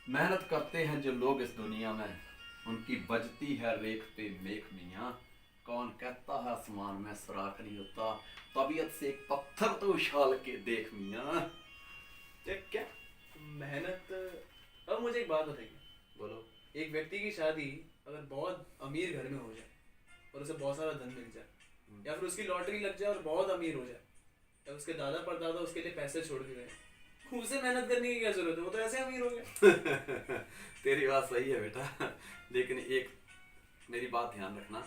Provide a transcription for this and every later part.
मेहनत करते हैं जो लोग इस दुनिया में, उनकी बजती है रेख पे मेख मियाँ। कौन कहता है आसमान में सुराख नहीं होता, तबीयत से एक पत्थर तो उछाल के देख मियाँ। देख क्या मेहनत। अब मुझे एक बात बताइए। बोलो। एक व्यक्ति की शादी अगर बहुत अमीर घर में हो जाए और उसे बहुत सारा धन मिल जाए, या फिर उसकी लॉटरी लग जाए और बहुत अमीर हो जाए, या उसके दादा परदादा उसके लिए पैसे छोड़ के गए, उसे मेहनत करने की क्या जरूरत है? वो तो ऐसे अमीर हो गया। तेरी बात सही है बेटा, लेकिन एक मेरी बात ध्यान रखना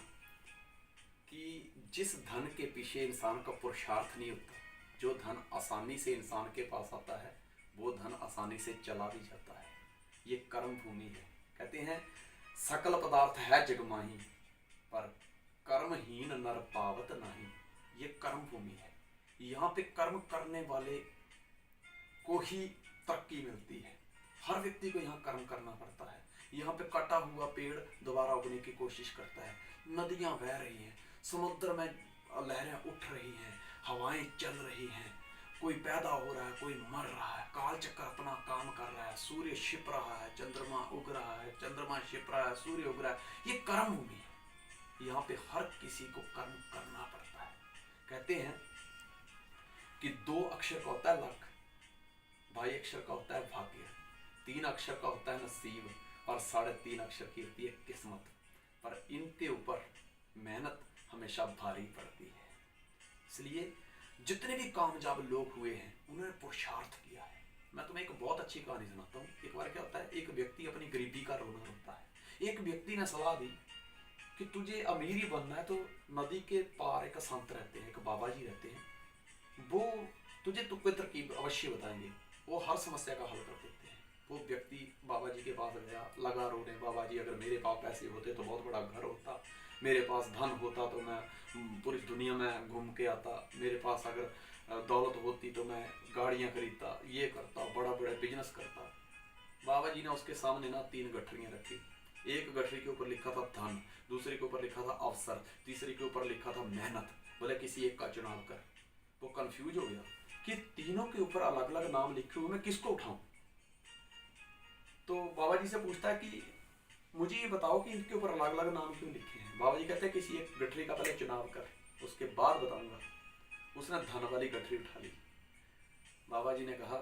कि जिस धन के पीछे इंसान का पुरुषार्थ नहीं होता, जो धन आसानी से इंसान के पास आता है वो धन आसानी से चला भी जाता है। ये कर्म भूमि है। कहते हैं सकल पदार्थ है जगमाही, पर कर्महीन नर पावत नहीं। ये कर्म भूमि है। यहाँ पे कर्म करने वाले को ही तरक्की मिलती है। हर व्यक्ति को यहाँ कर्म करना पड़ता है। यहाँ पे कटा हुआ पेड़ दोबारा उगने की कोशिश करता है। नदियाँ बह रही हैं, समुद्र में लहरें उठ रही हैं, हवाएं चल रही हैं, कोई पैदा हो रहा है, कोई मर रहा है, काल चक्र अपना काम कर रहा है, सूर्य छिप रहा है, चंद्रमा उग रहा है, चंद्रमा छिप रहा है, सूर्य उग रहा है। ये कर्म भूमि है। यहाँ पे हर किसी को कर्म करना पड़ता है। कहते हैं कि 2 अक्षर का होता है लक, 2.5 अक्षर का होता है भाग्य, 3 अक्षर का होता है नसीब, और 3.5 अक्षर की होती है किस्मत। पर इनके ऊपर मेहनत हमेशा भारी पड़ती है। इसलिए जितने भी कामयाब लोग हुए हैं उन्होंने पुरुषार्थ किया है। मैं तुम्हें एक बहुत अच्छी कहानी सुनाता हूँ। एक बार क्या होता है, एक व्यक्ति अपनी गरीबी का रोना रोता है। एक व्यक्ति ने सलाह दी कि तुझे अमीर ही बनना है तो नदी के पार एक संत रहते हैं, एक बाबा जी रहते हैं, वो तुझे तुक्के तरकीब अवश्य बताएंगे, वो हर समस्या का हल कर देते हैं। वो व्यक्ति बाबा जी के पास गया, लगा रोने, बाबा जी अगर मेरे पास पैसे होते तो बहुत बड़ा घर होता, मेरे पास धन होता तो मैं पूरी दुनिया में घूम के आता, मेरे पास अगर दौलत होती तो मैं गाड़ियाँ खरीदता, ये करता, बड़ा बड़ा बिजनेस करता। बाबा जी ने उसके सामने ना 3 गठरियाँ रखी। एक गठरी के ऊपर लिखा था धन, दूसरे के ऊपर लिखा था अवसर, तीसरे के ऊपर लिखा था मेहनत। बोले किसी एक का चुनाव कर। वो कंफ्यूज हो गया कि तीनों के ऊपर अलग अलग नाम लिखे हुए, मैं किसको उठाऊं। तो बाबा जी से पूछता है कि मुझे ये बताओ कि इनके ऊपर अलग अलग नाम क्यों लिखे हैं। बाबा जी कहते हैं किसी एक गठरी का पहले चुनाव कर, उसके बाद बताऊंगा। उसने धन वाली गठरी उठा ली। बाबा जी ने कहा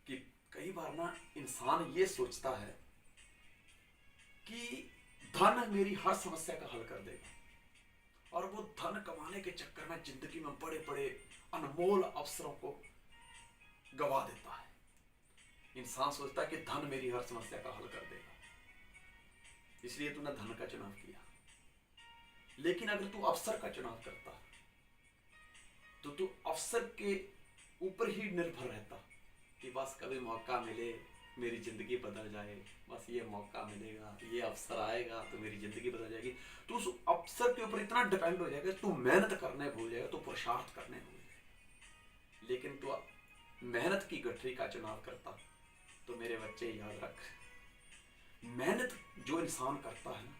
कि कई बार ना इंसान ये सोचता है कि धन मेरी हर समस्या का हल कर देगा, और वो धन कमाने के चक्कर में जिंदगी में बड़े बड़े अनमोल अवसरों को गवा देता है। इंसान सोचता है कि धन मेरी हर समस्या का हल कर देगा, इसलिए तूने धन का चुनाव किया। लेकिन अगर तू अवसर का चुनाव करता तो तू अवसर के ऊपर ही निर्भर रहता कि बस कभी मौका मिले मेरी जिंदगी बदल जाए, बस ये मौका मिलेगा, ये अवसर आएगा तो मेरी जिंदगी बदल जाएगी। तो उस अवसर के ऊपर इतना डिपेंड हो जाएगा, तू मेहनत करने भूल जाएगा, तू पुरुषार्थ करने भूल जाएगा। लेकिन तू मेहनत की गठरी का चुनाव करता तो मेरे बच्चे याद रख, मेहनत जो इंसान करता है ना,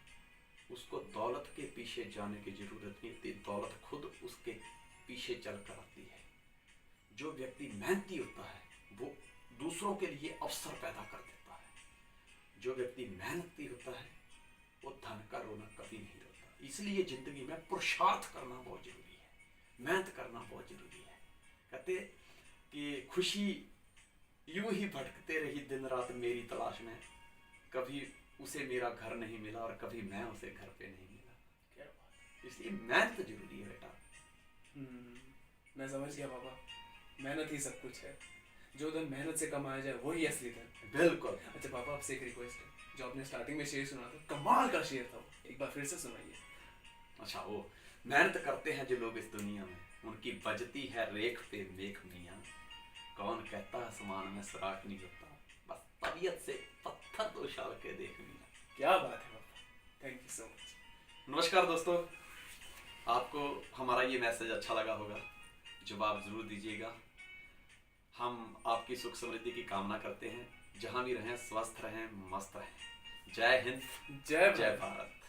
उसको दौलत के पीछे जाने की जरूरत नहीं होती, दौलत खुद उसके पीछे चल कर आती है। जो व्यक्ति मेहनती होता है वो दूसरों के लिए अवसर पैदा कर देता है। जो व्यक्ति मेहनती होता है वो धन का रोना कभी नहीं रोता। इसलिए जिंदगी में पुरुषार्थ करना बहुत जरूरी है, मेहनत करना बहुत जरूरी है। कहते कि खुशी यूं ही भटकते रही दिन रात मेरी तलाश में, कभी उसे मेरा घर नहीं मिला और कभी मैं उसे घर पे नहीं मिला। क्या बात है। इसलिए मेहनत जरूरी है बेटा। मैं समझ गया पापा, मेहनत ही सब कुछ है। जो धन मेहनत से कमाया जाए वही असली धन। बिल्कुल। अच्छा पापा, आपसे एक रिक्वेस्ट है, जो आपने स्टार्टिंग में शेर सुना था, कमाल का शेर था वो, एक बार फिर से सुनाइए। अच्छा, वो मेहनत करते हैं जो लोग इस दुनिया में, उनकी बजती है रेख पे मेख मियाँ। कौन कहता है आसमान में सुराख नहीं होता, बस तबीयत से पत्थर तो उछाल के देख मियाँ। क्या बात है पापा, थैंक यू सो मच। नमस्कार दोस्तों, आपको हमारा ये मैसेज अच्छा लगा होगा, जवाब जरूर दीजिएगा। हम आपकी सुख समृद्धि की कामना करते हैं। जहाँ भी रहें स्वस्थ रहें, मस्त रहें। जय हिंद, जय जय भारत।